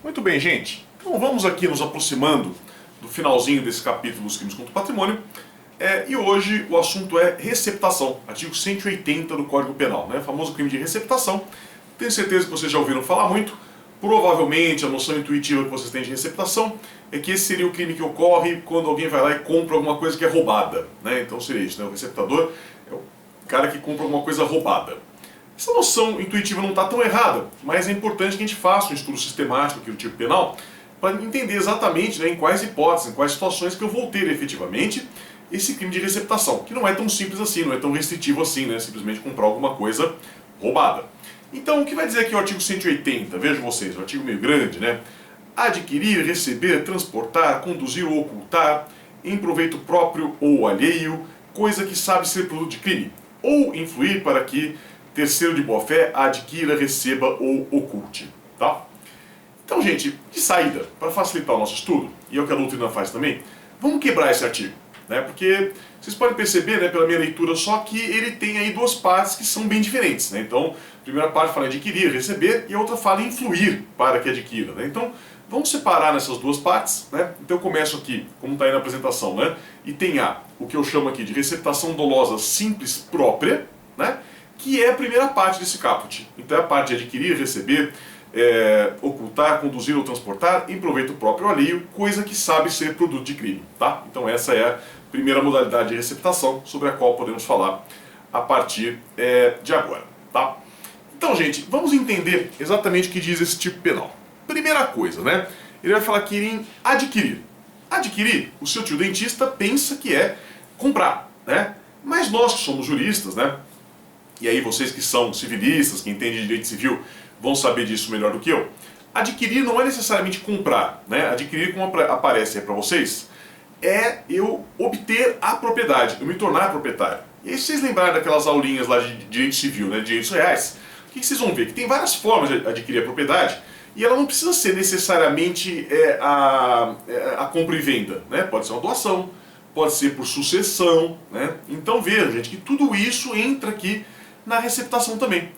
Muito bem, gente. Então vamos aqui nos aproximando do finalzinho desse capítulo dos crimes contra o patrimônio. E hoje o assunto é receptação, artigo 180 do Código Penal, né? O famoso crime de receptação. Tenho certeza que vocês já ouviram falar muito. Provavelmente a noção intuitiva que vocês têm de receptação é que esse seria o crime que ocorre quando alguém vai lá e compra alguma coisa que é roubada, né? Então seria isso, né? O receptador é o cara que compra alguma coisa roubada. Essa noção intuitiva não está tão errada, mas é importante que a gente faça um estudo sistemático aqui do tipo penal para entender exatamente, né, em quais hipóteses, em quais situações que eu vou ter efetivamente esse crime de receptação, que não é tão simples assim, não é tão restritivo assim, né, simplesmente comprar alguma coisa roubada. Então, o que vai dizer aqui o artigo 180? Vejam vocês, um artigo meio grande, né? Adquirir, receber, transportar, conduzir ou ocultar, em proveito próprio ou alheio, coisa que sabe ser produto de crime, ou influir para que terceiro de boa-fé adquira, receba ou oculte, tá? Então, gente, de saída, para facilitar o nosso estudo, e é o que a doutrina faz também, vamos quebrar esse artigo, né? Porque vocês podem perceber, né, pela minha leitura só, que ele tem aí duas partes que são bem diferentes, né? Então, a primeira parte fala em adquirir, receber, e a outra fala em influir para que adquira, né? Então, vamos separar nessas duas partes, né? Então eu começo aqui, como está aí na apresentação, né? E tem o que eu chamo aqui de receptação dolosa simples própria, né? Que é a primeira parte desse caput. Então é a parte de adquirir, receber, ocultar, conduzir ou transportar em proveito próprio ou alheio, coisa que sabe ser produto de crime, tá? Então essa é a primeira modalidade de receptação sobre a qual podemos falar a partir de agora, tá? Então, gente, vamos entender exatamente o que diz esse tipo penal. Primeira coisa, né? Ele vai falar aqui em adquirir. Adquirir, o seu tio dentista pensa que é comprar, né? Mas nós que somos juristas, né? E aí vocês que são civilistas, que entendem de direito civil, vão saber disso melhor do que eu. Adquirir não é necessariamente comprar, né? Adquirir, como aparece aí para vocês, é eu obter a propriedade, eu me tornar proprietário. E aí se vocês lembrarem daquelas aulinhas lá de direito civil, né, de direitos reais, o que vocês vão ver? Que tem várias formas de adquirir a propriedade e ela não precisa ser necessariamente a compra e venda, né? Pode ser uma doação, pode ser por sucessão, né? Então veja, gente, que tudo isso entra aqui na receptação também.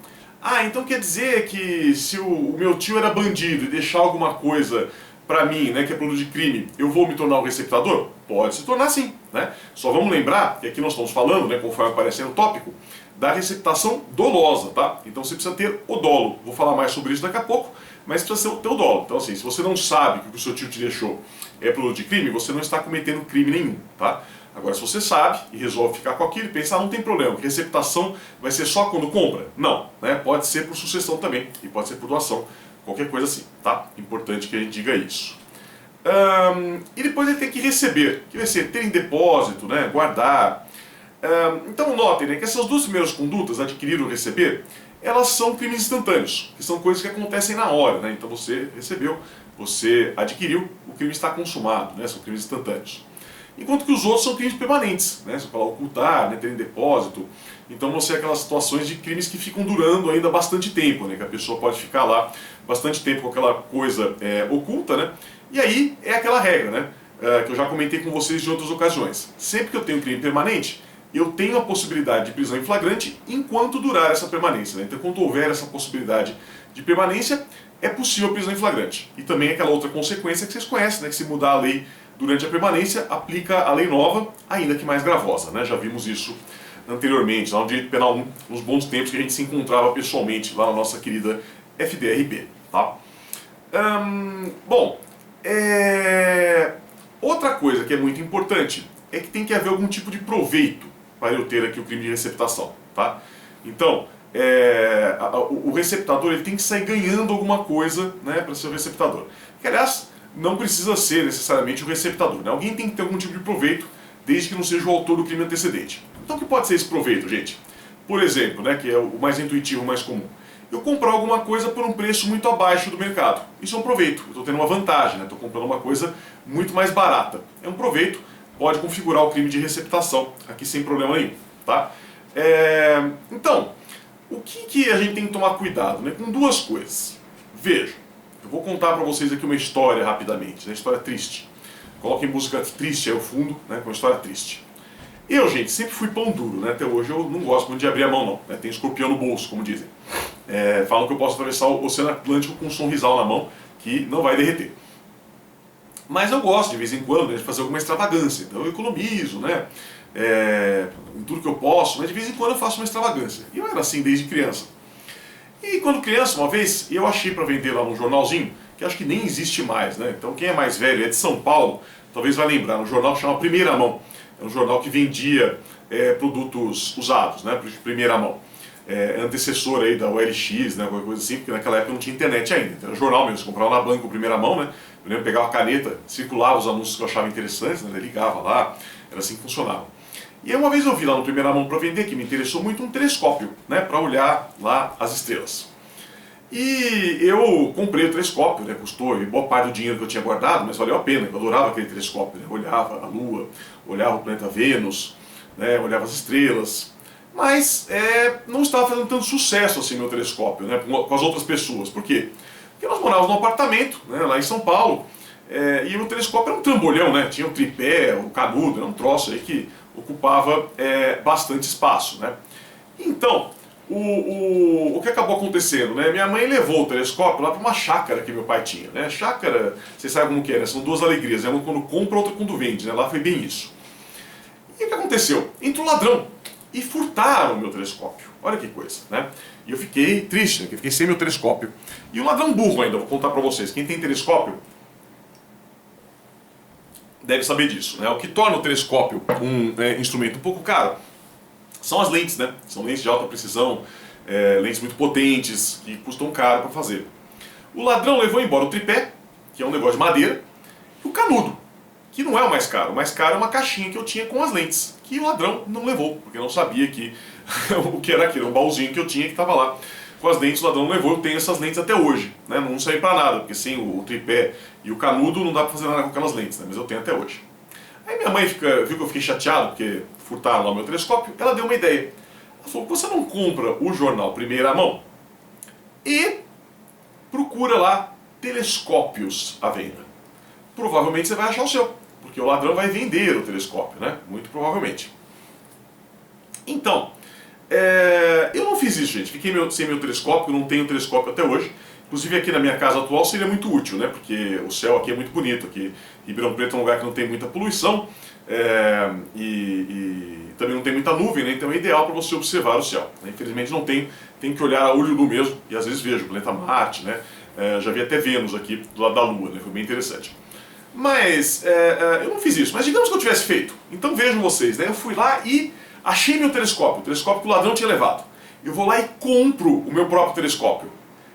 Então quer dizer que se o meu tio era bandido e deixar alguma coisa para mim, né, que é produto de crime, eu vou me tornar um receptador? Pode se tornar sim, né? Só vamos lembrar que aqui nós estamos falando, né, conforme aparece no tópico, da receptação dolosa, tá? Então você precisa ter o dolo. Vou falar mais sobre isso daqui a pouco, mas precisa ter o dolo. Então assim, se você não sabe que o que o seu tio te deixou é produto de crime, você não está cometendo crime nenhum, tá? Agora, se você sabe e resolve ficar com aquilo e pensar, não tem problema, receptação vai ser só quando compra? Não, né? Pode ser por sucessão também, e pode ser por doação, qualquer coisa assim, tá? Importante que a gente diga isso. E depois ele tem que receber, que vai ser ter em depósito, né? Guardar. Então notem, né, que essas duas primeiras condutas, adquirir ou receber, elas são crimes instantâneos, que são coisas que acontecem na hora, né? Então você recebeu, você adquiriu, o crime está consumado, né? São crimes instantâneos. Enquanto que os outros são crimes permanentes, né? Você fala ocultar, né? Ter em depósito. Então vão ser aquelas situações de crimes que ficam durando ainda bastante tempo, né? Que a pessoa pode ficar lá bastante tempo com aquela coisa oculta, né? E aí é aquela regra, né? Que eu já comentei com vocês em outras ocasiões. Sempre que eu tenho um crime permanente, eu tenho a possibilidade de prisão em flagrante enquanto durar essa permanência, né? Então enquanto houver essa possibilidade de permanência, é possível a prisão em flagrante. E também aquela outra consequência que vocês conhecem, né? Que se mudar a lei durante a permanência, aplica a lei nova, ainda que mais gravosa, né? Já vimos isso anteriormente, lá no Direito Penal 1, nos bons tempos que a gente se encontrava pessoalmente lá na nossa querida FDRB, tá? Outra coisa que é muito importante é que tem que haver algum tipo de proveito para eu ter aqui o crime de receptação, tá? Então, o receptador ele tem que sair ganhando alguma coisa, né, para ser o receptador. Que, aliás, não precisa ser necessariamente o receptador, né? Alguém tem que ter algum tipo de proveito, desde que não seja o autor do crime antecedente. Então o que pode ser esse proveito, gente? Por exemplo, né, que é o mais intuitivo, o mais comum. Eu comprar alguma coisa por um preço muito abaixo do mercado. Isso é um proveito, eu estou tendo uma vantagem, né? Estou comprando uma coisa muito mais barata. É um proveito, pode configurar o crime de receptação, aqui sem problema nenhum, tá? Então, o que a gente tem que tomar cuidado, né? Com duas coisas. Veja. Eu vou contar para vocês aqui uma história rapidamente, uma história triste. Coloquem música triste aí ao fundo, né, com uma história triste. Eu, gente, sempre fui pão duro, né, até hoje eu não gosto muito de abrir a mão não, né, tem escorpião no bolso, como dizem. Falam que eu posso atravessar o Oceano Atlântico com um sorrisal na mão, que não vai derreter. Mas eu gosto de vez em quando, né, de fazer alguma extravagância, então eu economizo, né, em tudo que eu posso, mas de vez em quando eu faço uma extravagância. E eu era assim desde criança. E quando criança, uma vez, eu achei para vender lá num jornalzinho, que acho que nem existe mais, né? Então quem é mais velho, é de São Paulo, talvez vai lembrar, um jornal que chama Primeira Mão. É um jornal que vendia produtos usados, né, de primeira mão. Antecessor aí da OLX, né, qualquer coisa assim, porque naquela época não tinha internet ainda. Então, era jornal mesmo, você comprava na banca em primeira mão, né? Eu lembro, pegava a caneta, circulava os anúncios que eu achava interessantes, né, ligava lá, era assim que funcionava. E aí uma vez eu vi lá no Primeira Mão para vender, que me interessou muito, um telescópio, né, para olhar lá as estrelas. E eu comprei o telescópio, né, custou boa parte do dinheiro que eu tinha guardado, mas valeu a pena, eu adorava aquele telescópio, né, eu olhava a Lua, olhava o planeta Vênus, né, olhava as estrelas, mas não estava fazendo tanto sucesso assim meu telescópio, né, com as outras pessoas. Por quê? Porque nós morávamos num apartamento, né, lá em São Paulo, e o telescópio era um trambolhão, né, tinha um tripé, um canudo, era um troço aí que ocupava bastante espaço, né. Então, o que acabou acontecendo, né? Minha mãe levou o telescópio lá para uma chácara que meu pai tinha, né? Chácara, vocês sabem como que é, né? São duas alegrias, né? Uma quando compra, outra quando vende, né? Lá foi bem isso. E o que aconteceu? Entrou ladrão e furtaram o meu telescópio. Olha que coisa, né? E eu fiquei triste, né? Porque eu fiquei sem meu telescópio. E o ladrão burro ainda, vou contar para vocês. Quem tem telescópio deve saber disso, né? O que torna o telescópio um instrumento um pouco caro são as lentes, né? São lentes de alta precisão, lentes muito potentes, que custam caro para fazer. O ladrão levou embora o tripé, que é um negócio de madeira, e o canudo, que não é o mais caro. O mais caro é uma caixinha que eu tinha com as lentes, que o ladrão não levou, porque não sabia que o que era aquilo, um baúzinho que eu tinha que estava lá. Com as lentes o ladrão não levou, eu tenho essas lentes até hoje, né? Não serve para nada, porque sem o tripé e o canudo não dá para fazer nada com aquelas lentes, né? Mas eu tenho até hoje. Aí minha mãe viu que eu fiquei chateado, porque furtaram lá o meu telescópio, ela deu uma ideia. Ela falou, você não compra o jornal Primeira Mão e procura lá telescópios à venda. Provavelmente você vai achar o seu, porque o ladrão vai vender o telescópio, né? Muito provavelmente. Então, eu não fiz isso, gente. Fiquei sem meu telescópio, não tenho telescópio até hoje. Inclusive aqui na minha casa atual seria muito útil, né? Porque o céu aqui é muito bonito. Aqui, Ribeirão Preto é um lugar que não tem muita poluição e também não tem muita nuvem, né? Então é ideal para você observar o céu. Infelizmente não tem que olhar a olho nu mesmo, e às vezes vejo o planeta Marte, né? Já vi até Vênus aqui do lado da Lua, né? Foi bem interessante. Mas eu não fiz isso, mas digamos que eu tivesse feito. Então vejam vocês, né? Eu fui lá e achei meu telescópio, o telescópio que o ladrão tinha levado. Eu vou lá e compro o meu próprio telescópio.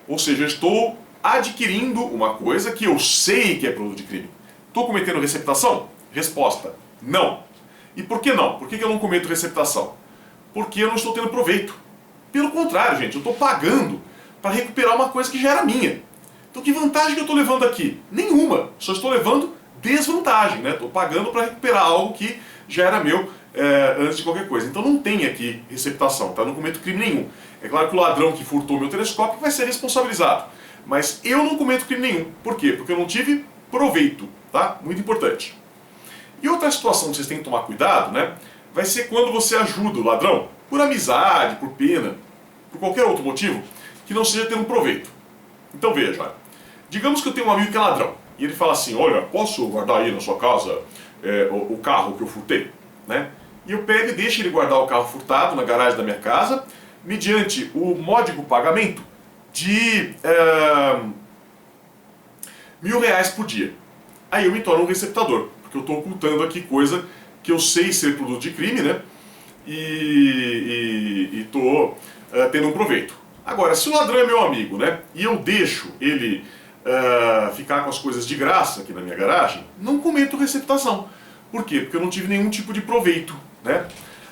Ou seja, eu estou adquirindo uma coisa que eu sei que é produto de crime. Estou cometendo receptação? Resposta, não. E por que não? Por que eu não cometo receptação? Porque eu não estou tendo proveito. Pelo contrário, gente, eu estou pagando para recuperar uma coisa que já era minha. Então que vantagem que eu estou levando aqui? Nenhuma. Só estou levando desvantagem, né? Estou pagando para recuperar algo que já era meu antes de qualquer coisa. Então não tem aqui receptação, tá? Não cometo crime nenhum. É claro que o ladrão que furtou meu telescópio vai ser responsabilizado. Mas eu não cometo crime nenhum. Por quê? Porque eu não tive proveito, tá? Muito importante. E outra situação que vocês têm que tomar cuidado, né? Vai ser quando você ajuda o ladrão, por amizade, por pena, por qualquer outro motivo, que não seja ter um proveito. Então veja, olha, digamos que eu tenho um amigo que é ladrão, e ele fala assim, olha, posso guardar aí na sua casa o carro que eu furtei? Né? E eu pego e deixo ele guardar o carro furtado na garagem da minha casa, mediante o módico pagamento de R$1.000 por dia. Aí eu me torno um receptador, porque eu estou ocultando aqui coisa que eu sei ser produto de crime, né? E estou tendo um proveito. Agora, se o ladrão é meu amigo, né? E eu deixo ele ficar com as coisas de graça aqui na minha garagem, não cometo receptação. Por quê? Porque eu não tive nenhum tipo de proveito, né?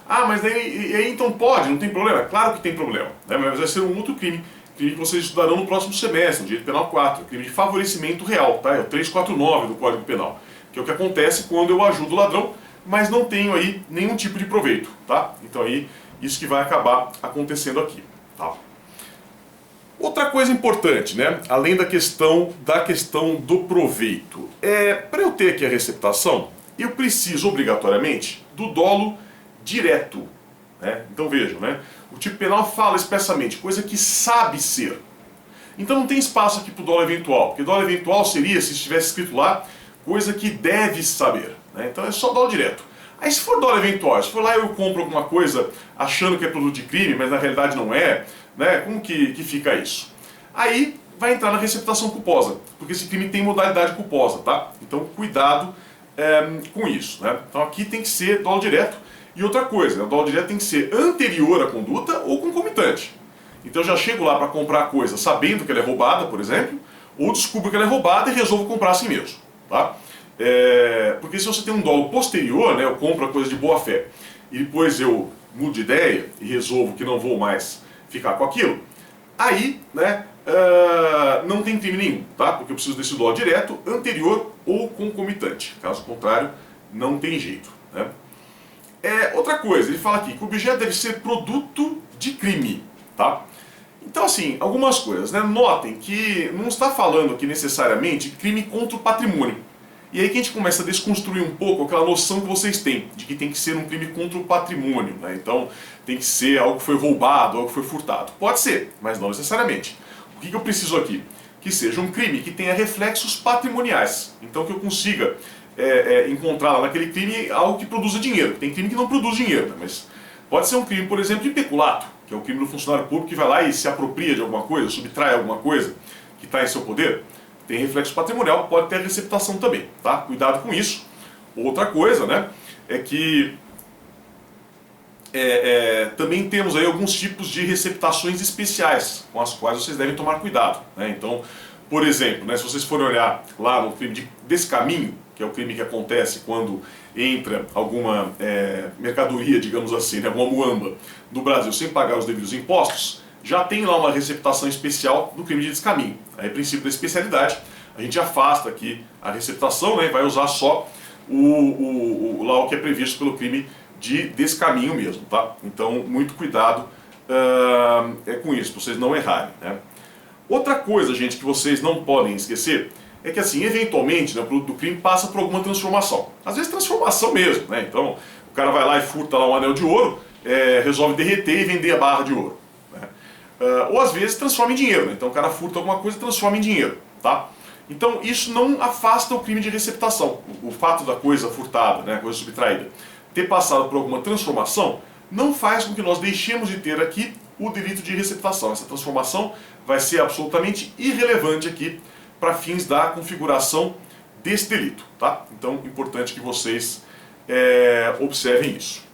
Ah, mas aí então pode, não tem problema? Claro que tem problema, né? Mas vai ser um outro crime. Crime que vocês estudarão no próximo semestre, no Direito Penal 4, crime de favorecimento real, tá? É o 349 do Código Penal, que é o que acontece quando eu ajudo o ladrão, mas não tenho aí nenhum tipo de proveito, tá? Então aí, isso que vai acabar acontecendo aqui, tá? Outra coisa importante, né? Além da questão do proveito, para eu ter aqui a receptação, eu preciso obrigatoriamente do dolo direto, né? Então vejam, né? O tipo penal fala expressamente coisa que sabe ser. Então não tem espaço aqui para o dolo eventual, porque dolo eventual seria se estivesse escrito lá coisa que deve saber, né? Então é só dolo direto. Aí se for dolo eventual, se for lá eu compro alguma coisa achando que é produto de crime, mas na realidade não é, né? Como que fica isso? Aí vai entrar na receptação culposa, porque esse crime tem modalidade culposa, tá? Então cuidado com isso, né? Então aqui tem que ser dolo direto. E outra coisa, né? O dolo direto tem que ser anterior à conduta ou concomitante. Então eu já chego lá para comprar a coisa sabendo que ela é roubada, por exemplo, ou descubro que ela é roubada e resolvo comprar assim mesmo, tá? Porque se você tem um dolo posterior, né, eu compro a coisa de boa fé, e depois eu mudo de ideia e resolvo que não vou mais ficar com aquilo, aí, né, não tem crime nenhum, tá? Porque eu preciso desse dolo direto, anterior ou concomitante. Caso contrário, não tem jeito, né? Outra coisa, ele fala aqui que o objeto deve ser produto de crime, tá? Então, assim, algumas coisas, né? Notem que não está falando aqui necessariamente crime contra o patrimônio. E aí que a gente começa a desconstruir um pouco aquela noção que vocês têm, de que tem que ser um crime contra o patrimônio, né? Então, tem que ser algo que foi roubado, algo que foi furtado. Pode ser, mas não necessariamente. O que eu preciso aqui? Que seja um crime que tenha reflexos patrimoniais. Então, que eu consiga encontrar lá naquele crime algo que produza dinheiro. Tem crime que não produz dinheiro, né? Mas pode ser um crime, por exemplo, de peculato, que é o crime do funcionário público que vai lá e se apropria de alguma coisa, subtrai alguma coisa que está em seu poder. Tem reflexo patrimonial, pode ter receptação também, tá? Cuidado com isso. Outra coisa, né, é que também temos aí alguns tipos de receptações especiais com as quais vocês devem tomar cuidado, né? Então, por exemplo, né, se vocês forem olhar lá no crime de descaminho, que é o crime que acontece quando entra alguma mercadoria, digamos assim, né, alguma muamba no Brasil sem pagar os devidos impostos, já tem lá uma receptação especial do crime de descaminho. Aí, princípio da especialidade, a gente afasta aqui a receptação, né, e vai usar só lá o que é previsto pelo crime de descaminho mesmo, tá? Então, muito cuidado com isso, para vocês não errarem, né? Outra coisa, gente, que vocês não podem esquecer é que, assim, eventualmente, né, o produto do crime passa por alguma transformação. Às vezes transformação mesmo, né? Então, o cara vai lá e furta lá um anel de ouro, resolve derreter e vender a barra de ouro, né? Ou às vezes transforma em dinheiro, né? Então o cara furta alguma coisa e transforma em dinheiro, tá? Então isso não afasta o crime de receptação. O fato da coisa furtada, né, a coisa subtraída, ter passado por alguma transformação, não faz com que nós deixemos de ter aqui o delito de receptação. Essa transformação vai ser absolutamente irrelevante aqui para fins da configuração desse delito, tá? Então, importante que vocês observem isso.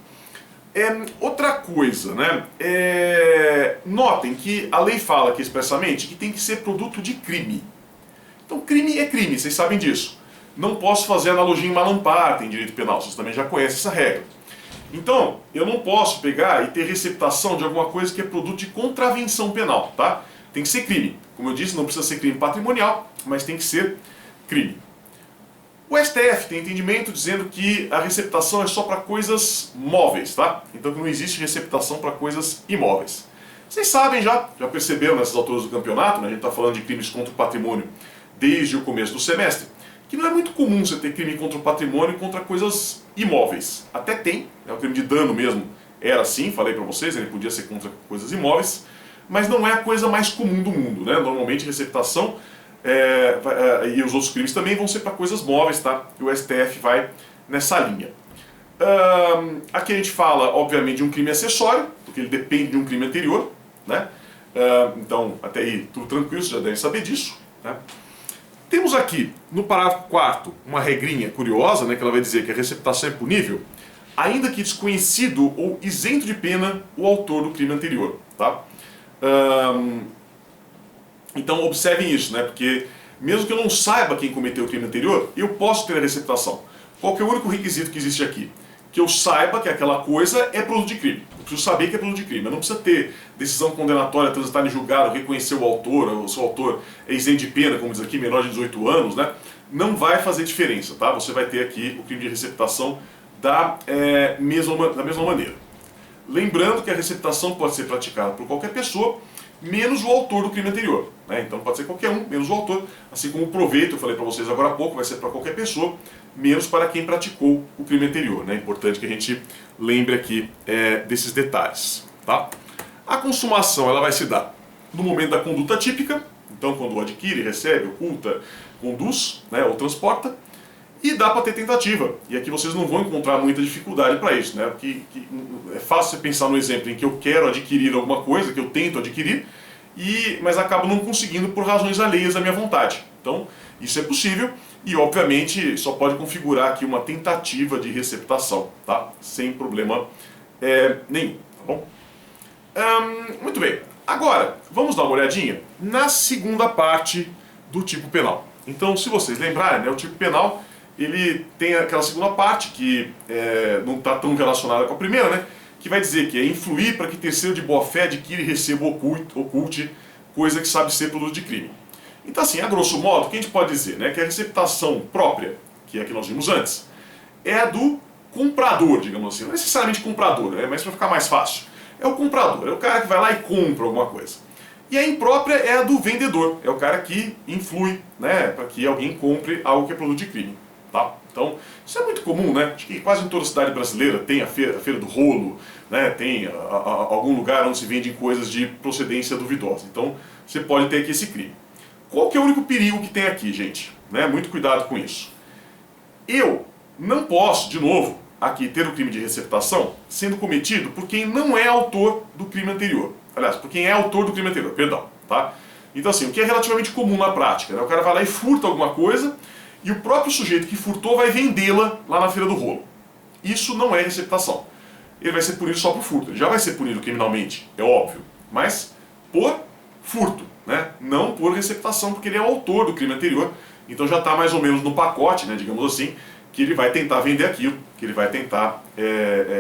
Outra coisa, né? Notem que a lei fala aqui expressamente que tem que ser produto de crime. Então, crime é crime, vocês sabem disso. Não posso fazer analogia em malamparte em direito penal, vocês também já conhecem essa regra. Então, eu não posso pegar e ter receptação de alguma coisa que é produto de contravenção penal, tá? Tem que ser crime. Como eu disse, não precisa ser crime patrimonial, mas tem que ser crime. O STF tem entendimento dizendo que a receptação é só para coisas móveis, tá? Então que não existe receptação para coisas imóveis. Vocês sabem já perceberam nessas alturas do campeonato, né? A gente está falando de crimes contra o patrimônio desde o começo do semestre, que não é muito comum você ter crime contra o patrimônio e contra coisas imóveis. Até tem, o crime de dano mesmo era assim, falei para vocês, ele podia ser contra coisas imóveis, mas não é a coisa mais comum do mundo, né? Normalmente receptação e os outros crimes também vão ser para coisas móveis, tá? E o STF vai nessa linha. Aqui a gente fala, obviamente, de um crime acessório, porque ele depende de um crime anterior, né? Então, até aí, tudo tranquilo, vocês já devem saber disso, né? Temos aqui, no parágrafo 4º, uma regrinha curiosa, né, que ela vai dizer que a receptação é punível, ainda que desconhecido ou isento de pena o autor do crime anterior, tá? Então observem isso, né? Porque mesmo que eu não saiba quem cometeu o crime anterior, eu posso ter a receptação. Qual que é o único requisito que existe aqui? Que eu saiba que aquela coisa é produto de crime. Eu preciso saber que é produto de crime. Eu não precisa ter decisão condenatória, transitar em julgado, reconhecer o autor, ou se o autor é isento de pena, como diz aqui, menor de 18 anos, né? Não vai fazer diferença, tá? Você vai ter aqui o crime de receptação da mesma maneira. Lembrando que a receptação pode ser praticada por qualquer pessoa, menos o autor do crime anterior, né? Então pode ser qualquer um, menos o autor, assim como o proveito, eu falei para vocês agora há pouco, vai ser para qualquer pessoa, menos para quem praticou o crime anterior, né? É importante que a gente lembre aqui desses detalhes, tá? A consumação ela vai se dar no momento da conduta típica, Então, quando adquire, recebe, oculta, conduz, né, ou transporta, e dá para ter tentativa. E aqui vocês não vão encontrar muita dificuldade para isso, né? Porque é fácil você pensar no exemplo em que eu quero adquirir alguma coisa, que eu tento adquirir, mas acabo não conseguindo por razões alheias à minha vontade. Então, isso é possível e, obviamente, só pode configurar aqui uma tentativa de receptação, tá? Sem problema nenhum, tá bom? Muito bem. Agora, vamos dar uma olhadinha na segunda parte do tipo penal. Então, se vocês lembrarem, né, o tipo penal ele tem aquela segunda parte que não está tão relacionada com a primeira, né? Que vai dizer que é influir para que terceiro de boa fé adquire e receba oculte coisa que sabe ser produto de crime. Então assim, a grosso modo, o que a gente pode dizer, né? Que a receptação própria, que é a que nós vimos antes, é a do comprador, digamos assim. Não é necessariamente comprador, mas para ficar mais fácil. É o comprador, é o cara que vai lá e compra alguma coisa. E a imprópria é a do vendedor, é o cara que influi, né? Para que alguém compre algo que é produto de crime. Tá? Então, isso é muito comum, né? Acho que quase em toda cidade brasileira tem a feira do rolo, né? Tem algum lugar onde se vendem coisas de procedência duvidosa. Então, você pode ter aqui esse crime. Qual que é o único perigo que tem aqui, gente? Né? Muito cuidado com isso. Eu não posso, de novo, aqui ter o crime de receptação sendo cometido por quem não é autor do crime anterior. Aliás, por quem é autor do crime anterior, perdão. Tá? Então, assim, o que é relativamente comum na prática, né? O cara vai lá e furta alguma coisa, e o próprio sujeito que furtou vai vendê-la lá na feira do rolo. Isso não é receptação. Ele vai ser punido só por furto. Ele já vai ser punido criminalmente, é óbvio. Mas por furto, né? Não por receptação, porque ele é o autor do crime anterior. Então já está mais ou menos no pacote, né, digamos assim, que ele vai tentar vender aquilo, que ele vai tentar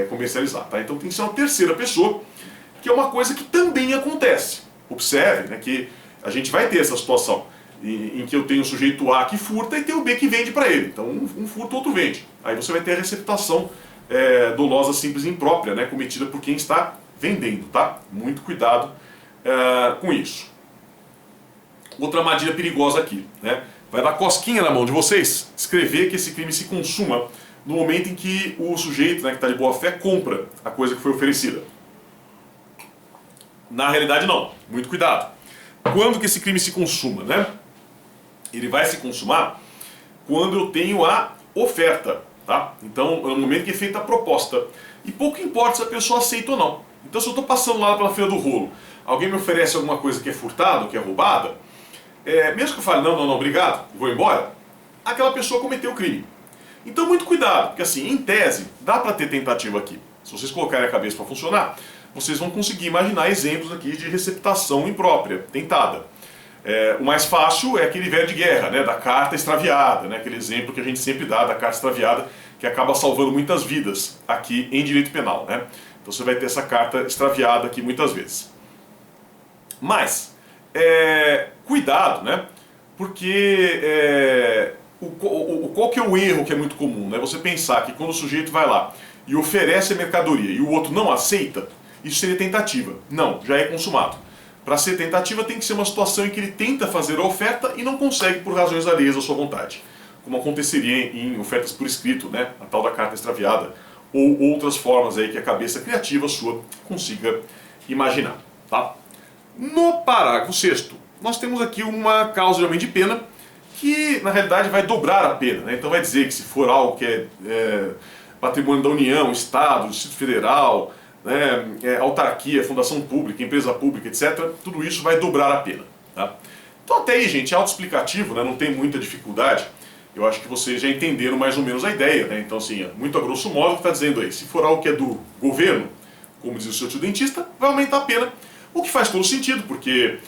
comercializar. Tá? Então tem que ser uma terceira pessoa, que é uma coisa que também acontece. Observe, né, que a gente vai ter essa situação em que eu tenho o sujeito A que furta e tem o B que vende para ele. Então um furta, o outro vende. Aí você vai ter a receptação dolosa, simples e imprópria, né, cometida por quem está vendendo. Tá? Muito cuidado com isso. Outra armadilha perigosa aqui. Né? Vai dar cosquinha na mão de vocês escrever que esse crime se consuma no momento em que o sujeito, né, que está de boa fé, compra a coisa que foi oferecida. Na realidade não. Muito cuidado. Quando que esse crime se consuma, né? Ele vai se consumar quando eu tenho a oferta, tá? Então, é no momento que é feita a proposta. E pouco importa se a pessoa aceita ou não. Então, se eu estou passando lá pela feira do rolo, alguém me oferece alguma coisa que é furtada, que é roubada, mesmo que eu fale, não, obrigado, vou embora, aquela pessoa cometeu o crime. Então, muito cuidado, porque assim, em tese, dá para ter tentativa aqui. Se vocês colocarem a cabeça para funcionar, vocês vão conseguir imaginar exemplos aqui de receptação imprópria, tentada. O mais fácil é aquele velho de guerra, né, da carta extraviada, né, aquele exemplo que a gente sempre dá da carta extraviada, que acaba salvando muitas vidas aqui em direito penal. Né? Então você vai ter essa carta extraviada aqui muitas vezes. Mas, cuidado, né, porque qual que é o erro que é muito comum? Né? Você pensar que quando o sujeito vai lá e oferece a mercadoria e o outro não aceita, isso seria tentativa. Não, já é consumado. Para ser tentativa tem que ser uma situação em que ele tenta fazer a oferta e não consegue por razões alheias à sua vontade. Como aconteceria em ofertas por escrito, né? A tal da carta extraviada, ou outras formas aí que a cabeça criativa sua consiga imaginar. Tá? No parágrafo 6º, nós temos aqui uma causa de aumento de pena que na realidade vai dobrar a pena. Né? Então vai dizer que se for algo que é patrimônio da União, Estado, Distrito Federal, autarquia, fundação pública, empresa pública, etc., tudo isso vai dobrar a pena. Tá? Então até aí, gente, é autoexplicativo, né? Não tem muita dificuldade. Eu acho que vocês já entenderam mais ou menos a ideia. Né? Então assim, muito a grosso modo, o que está dizendo aí, se for algo que é do governo, como diz o seu tio dentista, vai aumentar a pena. O que faz todo sentido, porque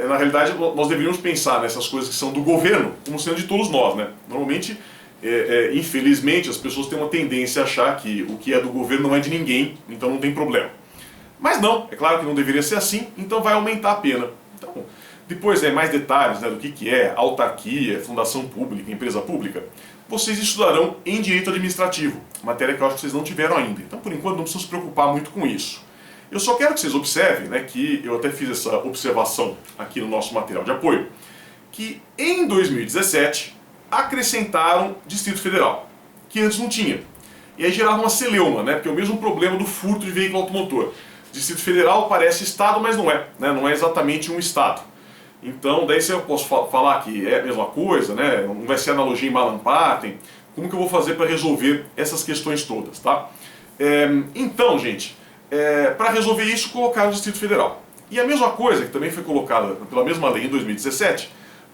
na realidade nós deveríamos pensar nessas coisas que são do governo como sendo de todos nós. Né? Normalmente, infelizmente, as pessoas têm uma tendência a achar que o que é do governo não é de ninguém, então não tem problema. Mas não, é claro que não deveria ser assim, então vai aumentar a pena. Então, depois, mais detalhes, né, do que é autarquia, fundação pública, empresa pública, vocês estudarão em direito administrativo, matéria que eu acho que vocês não tiveram ainda. Então, por enquanto, não precisam se preocupar muito com isso. Eu só quero que vocês observem, né, que eu até fiz essa observação aqui no nosso material de apoio, que em 2017 acrescentaram Distrito Federal, que antes não tinha. E aí gerava uma celeuma, né, porque é o mesmo problema do furto de veículo automotor. Distrito Federal parece Estado, mas não é, né, não é exatamente um Estado. Então, daí se eu posso falar que é a mesma coisa, né? Não vai ser analogia em Malam-Patem, como que eu vou fazer para resolver essas questões todas, tá? Então, gente, para resolver isso, colocar o Distrito Federal. E a mesma coisa, que também foi colocada pela mesma lei em 2017,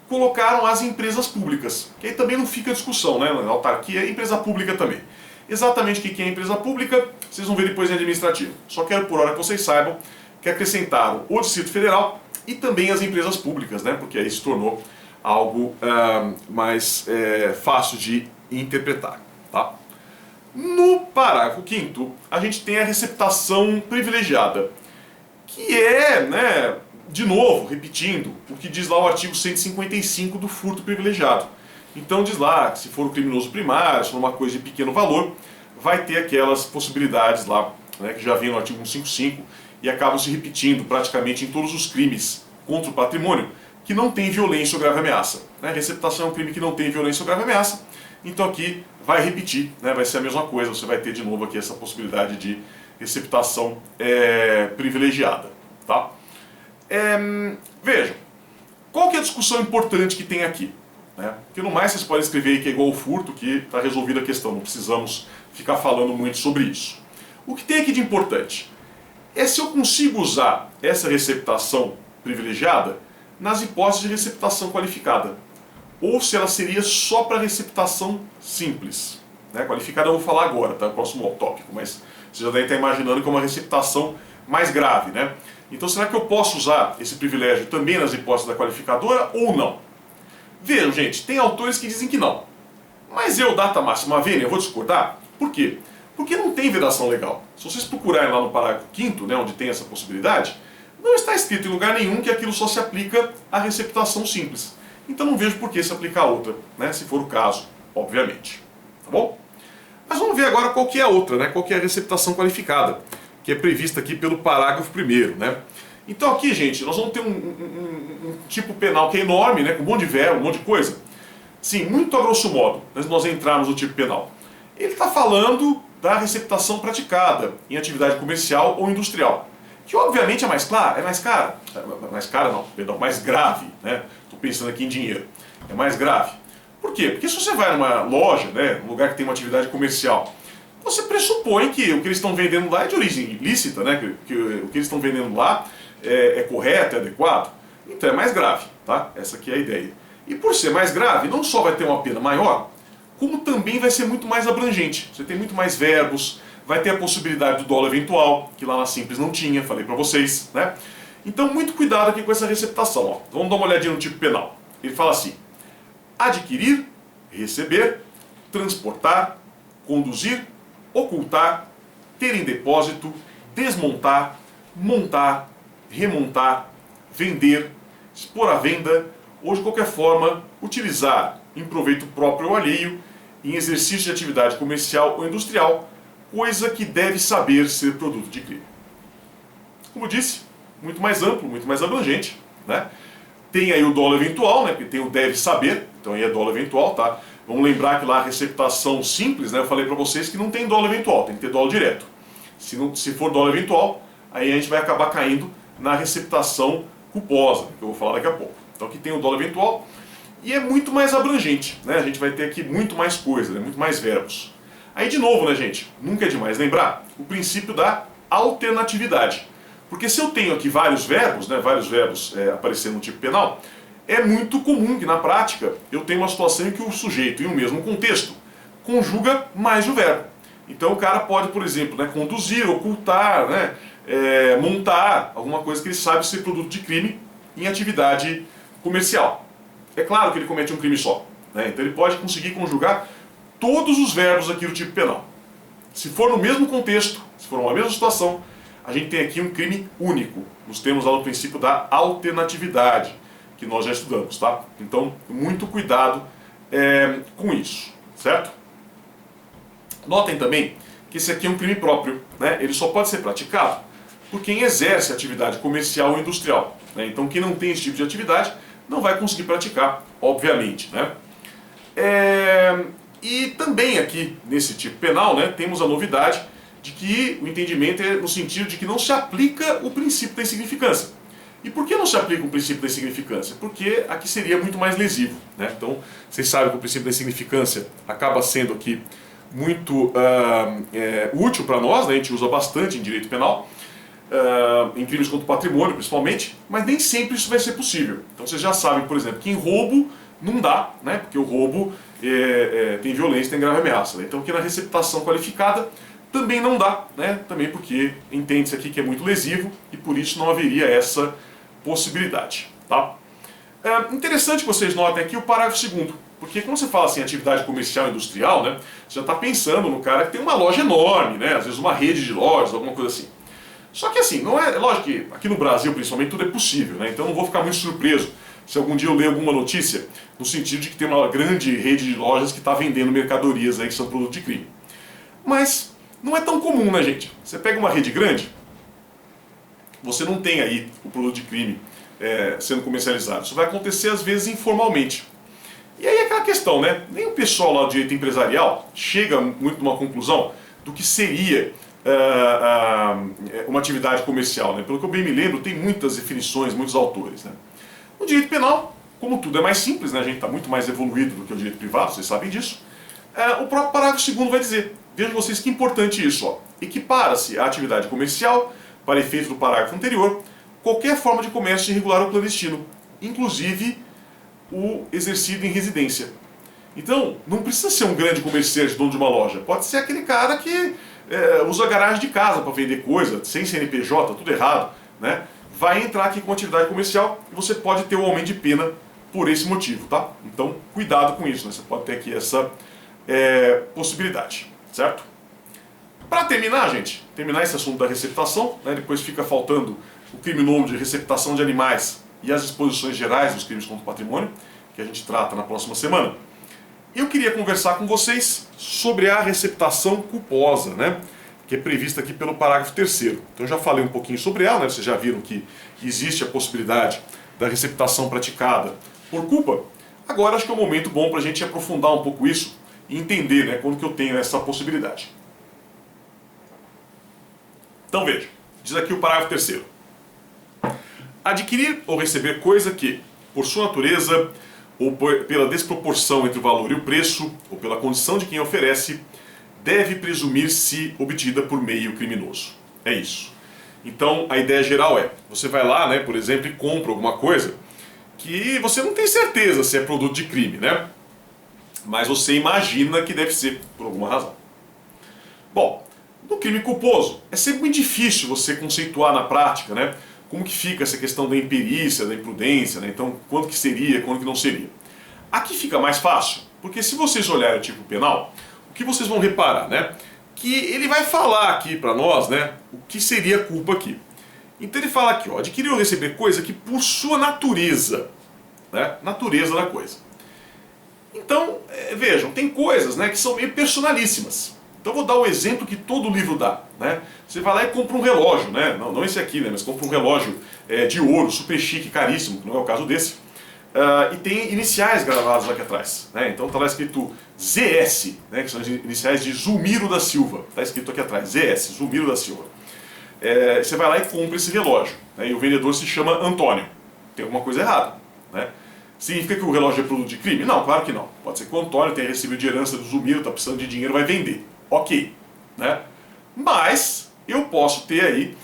colocaram as empresas públicas, que aí também não fica discussão, né? Na autarquia é empresa pública também. Exatamente o que é empresa pública, vocês vão ver depois em administrativo. Só quero por hora que vocês saibam que acrescentaram o Distrito Federal e também as empresas públicas, né? Porque aí se tornou algo mais fácil de interpretar, tá? No parágrafo 5º, a gente tem a receptação privilegiada, que é, né, de novo, repetindo, o que diz lá o artigo 155 do furto privilegiado. Então diz lá que se for o criminoso primário, se for uma coisa de pequeno valor, vai ter aquelas possibilidades lá, né, que já vem no artigo 155 e acabam se repetindo praticamente em todos os crimes contra o patrimônio que não tem violência ou grave ameaça. Né? Receptação é um crime que não tem violência ou grave ameaça, então aqui vai repetir, né? Vai ser a mesma coisa, você vai ter de novo aqui essa possibilidade de receptação privilegiada. Tá? Vejam, qual que é a discussão importante que tem aqui? Né? Porque no mais vocês podem escrever aí que é igual ao furto, que está resolvida a questão, não precisamos ficar falando muito sobre isso. O que tem aqui de importante é se eu consigo usar essa receptação privilegiada nas hipóteses de receptação qualificada, ou se ela seria só para receptação simples. Né? Qualificada eu vou falar agora, tá? O próximo tópico, mas você já deve estar imaginando que é uma receptação mais grave, né? Então será que eu posso usar esse privilégio também nas hipóteses da qualificadora ou não? Vejam, gente, tem autores que dizem que não. Mas eu, data máxima vênia, vou discordar. Por quê? Porque não tem vedação legal. Se vocês procurarem lá no parágrafo 5º, né, onde tem essa possibilidade, não está escrito em lugar nenhum que aquilo só se aplica à receptação simples. Então não vejo por que se aplicar a outra, né, se for o caso, obviamente. Tá bom? Mas vamos ver agora qual que é a outra, né, qual que é a receptação qualificada, que é prevista aqui pelo parágrafo 1º, né? Então aqui, gente, nós vamos ter um tipo penal que é enorme, né, com um monte de verbo, um monte de coisa. Sim, muito a grosso modo, antes de nós entrarmos no tipo penal. Ele está falando da receptação praticada em atividade comercial ou industrial, que obviamente é mais clara, não, perdão, mais grave, né? Estou pensando aqui em dinheiro, é mais grave. Por quê? Porque se você vai numa loja, né, um lugar que tem uma atividade comercial, você pressupõe que o que eles estão vendendo lá é de origem ilícita, né? Que o que eles estão vendendo lá é correto, é adequado. Então é mais grave, tá? Essa aqui é a ideia. E por ser mais grave, não só vai ter uma pena maior, como também vai ser muito mais abrangente. Você tem muito mais verbos, vai ter a possibilidade do dolo eventual, que lá na Simples não tinha, falei pra vocês, né? Então muito cuidado aqui com essa receptação, ó. Vamos dar uma olhadinha no tipo penal. Ele fala assim: adquirir, receber, transportar, conduzir, ocultar, ter em depósito, desmontar, montar, remontar, vender, expor à venda ou de qualquer forma utilizar em proveito próprio ou alheio em exercício de atividade comercial ou industrial, coisa que deve saber ser produto de crime. Como disse, muito mais amplo, muito mais abrangente, né? Tem aí o dolo eventual, né? Porque tem o deve saber, então aí é dolo eventual, tá? Vamos lembrar que lá a receptação simples, né? Eu falei para vocês que não tem dolo eventual, tem que ter dolo direto. Se for dolo eventual, aí a gente vai acabar caindo na receptação culposa, que eu vou falar daqui a pouco. Então aqui tem o dolo eventual e é muito mais abrangente, né? A gente vai ter aqui muito mais coisa, né? Muito mais verbos. Aí de novo, né, gente, nunca é demais lembrar o princípio da alternatividade. Porque se eu tenho aqui vários verbos, né, aparecendo no tipo penal, é muito comum que na prática eu tenha uma situação em que o sujeito, em um mesmo contexto, conjuga mais de um verbo. Então o cara pode, por exemplo, né, conduzir, ocultar, né, montar alguma coisa que ele sabe ser produto de crime em atividade comercial. É claro que ele comete um crime só, né, então ele pode conseguir conjugar todos os verbos aqui do tipo penal. Se for no mesmo contexto, se for uma mesma situação, a gente tem aqui um crime único. Nos termos lá do princípio da alternatividade, que nós já estudamos, tá? Então, muito cuidado com isso, certo? Notem também que esse aqui é um crime próprio, né? Ele só pode ser praticado por quem exerce atividade comercial ou industrial, né? Então, quem não tem esse tipo de atividade não vai conseguir praticar, obviamente, né? E também aqui, nesse tipo penal, né, temos a novidade de que o entendimento é no sentido de que não se aplica o princípio da insignificância. E por que não se aplica o princípio da insignificância? Porque aqui seria muito mais lesivo, né? Então, vocês sabem que o princípio da insignificância acaba sendo aqui muito útil para nós, né? A gente usa bastante em direito penal, em crimes contra o patrimônio principalmente, mas nem sempre isso vai ser possível. Então vocês já sabem, por exemplo, que em roubo não dá, né? Porque o roubo tem violência, tem grave ameaça, né? Então aqui na receptação qualificada também não dá, né? Também porque entende-se aqui que é muito lesivo e por isso não haveria essa possibilidade, tá? Interessante que vocês notem aqui o parágrafo 2º, porque quando você fala assim atividade comercial e industrial, né, você já está pensando no cara que tem uma loja enorme, né, às vezes uma rede de lojas, alguma coisa assim. Só que assim, não é lógico que aqui no Brasil principalmente tudo é possível, né, então não vou ficar muito surpreso se algum dia eu ler alguma notícia no sentido de que tem uma grande rede de lojas que está vendendo mercadorias aí que são produto de crime. Mas não é tão comum, né, gente? Você pega uma rede grande, você não tem aí o produto de crime sendo comercializado. Isso vai acontecer às vezes informalmente. E aí é aquela questão, né? Nem o pessoal lá do direito empresarial chega muito numa conclusão do que seria uma atividade comercial, né? Pelo que eu bem me lembro, tem muitas definições, muitos autores, né? No direito penal, como tudo é mais simples, né? A gente está muito mais evoluído do que o direito privado, vocês sabem disso. O próprio parágrafo 2º vai dizer, vejam vocês que importante isso, ó. Equipara-se a atividade comercial, para efeito do parágrafo anterior, qualquer forma de comércio irregular ou clandestino, inclusive o exercido em residência. Então, não precisa ser um grande comerciante, dono de uma loja. Pode ser aquele cara que usa a garagem de casa para vender coisa, sem CNPJ, tudo errado, né? Vai entrar aqui com atividade comercial e você pode ter um aumento de pena por esse motivo, tá? Então, cuidado com isso, né? Você pode ter aqui essa possibilidade, certo? Para terminar, gente, terminar esse assunto da receptação, né? Depois fica faltando o criminômetro de receptação de animais e as disposições gerais dos crimes contra o patrimônio, que a gente trata na próxima semana. Eu queria conversar com vocês sobre a receptação culposa, né? Que é prevista aqui pelo parágrafo 3º. Então eu já falei um pouquinho sobre ela, né? Vocês já viram que existe a possibilidade da receptação praticada por culpa. Agora acho que é um momento bom para a gente aprofundar um pouco isso e entender, né, quando que eu tenho essa possibilidade. Então veja, diz aqui o parágrafo 3º. Adquirir ou receber coisa que, por sua natureza, ou pela desproporção entre o valor e o preço, ou pela condição de quem oferece, deve presumir-se obtida por meio criminoso. É isso. Então a ideia geral é, você vai lá, né, por exemplo, e compra alguma coisa que você não tem certeza se é produto de crime, né? Mas você imagina que deve ser, por alguma razão. Bom, no crime culposo, é sempre muito difícil você conceituar na prática, né? Como que fica essa questão da imperícia, da imprudência, né? Então, quanto que seria, quanto que não seria. Aqui fica mais fácil, porque se vocês olharem o tipo penal, o que vocês vão reparar, né? Que ele vai falar aqui para nós, né? O que seria a culpa aqui. Então ele fala aqui, ó, adquirir ou receber coisa que por sua natureza, né? Natureza da coisa. Então, vejam, tem coisas, né, que são meio personalíssimas. Então vou dar o exemplo que todo livro dá, né? Você vai lá e compra um relógio, né? Não esse aqui, né? Mas compra um relógio de ouro, super chique, caríssimo, que não é o caso desse. E tem iniciais gravadas aqui atrás, né? Então está lá escrito ZS, né? Que são as iniciais de Zulmiro da Silva. Está escrito aqui atrás, ZS, Zulmiro da Silva. Você vai lá e compra esse relógio, né? E o vendedor se chama Antônio. Tem alguma coisa errada, né? Significa que o relógio é produto de crime? Não, claro que não. Pode ser que o Antônio tenha recebido de herança do Zulmiro, está precisando de dinheiro, vai vender. Ok, né? Mas eu posso ter aí,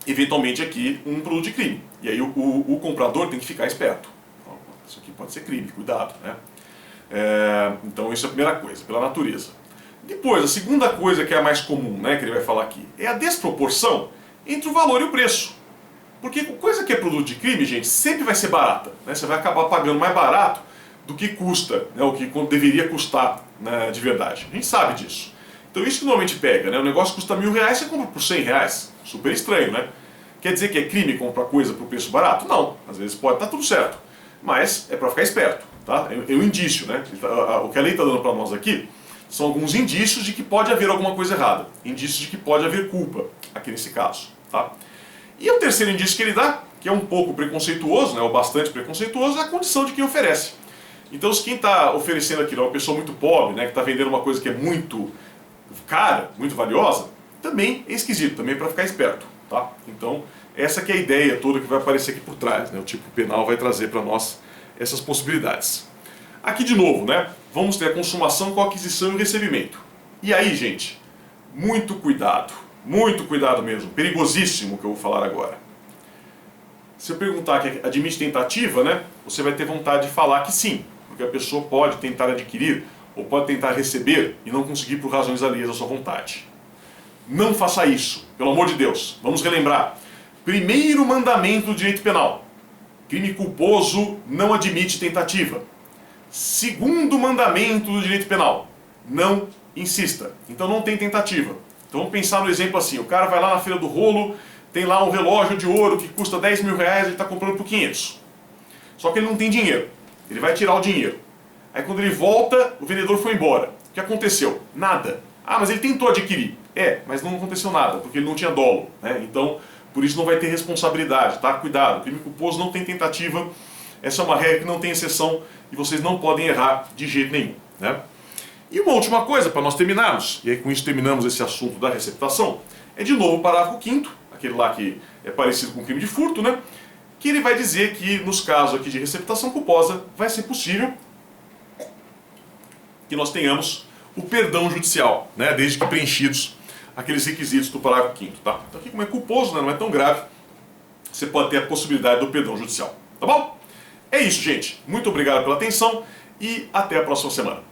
eventualmente aqui, um produto de crime. E aí o comprador tem que ficar esperto. Então, isso aqui pode ser crime, cuidado, né? Então isso é a primeira coisa, pela natureza. Depois, a segunda coisa que é a mais comum, né, que ele vai falar aqui, é a desproporção entre o valor e o preço. Porque coisa que é produto de crime, gente, sempre vai ser barata, né? Você vai acabar pagando mais barato do que custa, né? O que deveria custar, né, de verdade. A gente sabe disso. Então isso que normalmente pega, né? O negócio custa R$1.000, você compra por R$100. Super estranho, né? Quer dizer que é crime comprar coisa por preço barato? Não. Às vezes pode estar tudo certo. Mas é para ficar esperto, tá? É um indício, né? O que a lei está dando para nós aqui são alguns indícios de que pode haver alguma coisa errada. Indícios de que pode haver culpa, aqui nesse caso, tá? E o terceiro indício que ele dá, que é um pouco preconceituoso, né, ou bastante preconceituoso, é a condição de quem oferece. Então, se quem está oferecendo aquilo é uma pessoa muito pobre, né, que está vendendo uma coisa que é muito cara, muito valiosa, também é esquisito, também é para ficar esperto, tá? Então, essa que é a ideia toda que vai aparecer aqui por trás, né? O tipo penal vai trazer para nós essas possibilidades. Aqui de novo, né? Vamos ter a consumação com a aquisição e o recebimento. E aí, gente, muito cuidado mesmo, perigosíssimo o que eu vou falar agora. Se eu perguntar que admite tentativa, né? Você vai ter vontade de falar que sim, porque a pessoa pode tentar adquirir ou pode tentar receber e não conseguir por razões alheias à sua vontade. Não faça isso, pelo amor de Deus. Vamos relembrar. Primeiro mandamento do direito penal. Crime culposo não admite tentativa. Segundo mandamento do direito penal. Não insista. Então não tem tentativa. Então vamos pensar no exemplo assim. O cara vai lá na feira do rolo, tem lá um relógio de ouro que custa 10 mil reais, ele está comprando por 500. Só que ele não tem dinheiro. Ele vai tirar o dinheiro. Aí quando ele volta, o vendedor foi embora. O que aconteceu? Nada. Ah, mas ele tentou adquirir. Mas não aconteceu nada, porque ele não tinha dolo, né? Então, por isso não vai ter responsabilidade, tá? Cuidado, crime culposo não tem tentativa, essa é uma regra que não tem exceção e vocês não podem errar de jeito nenhum, né? E uma última coisa, para nós terminarmos, e aí com isso terminamos esse assunto da receptação, é de novo o parágrafo 5º, aquele lá que é parecido com o crime de furto, né? Que ele vai dizer que nos casos aqui de receptação culposa vai ser possível que nós tenhamos o perdão judicial, né? Desde que preenchidos aqueles requisitos do parágrafo 5º, tá? Então aqui como é culposo, né? Não é tão grave, você pode ter a possibilidade do perdão judicial, tá bom? É isso, gente. Muito obrigado pela atenção e até a próxima semana.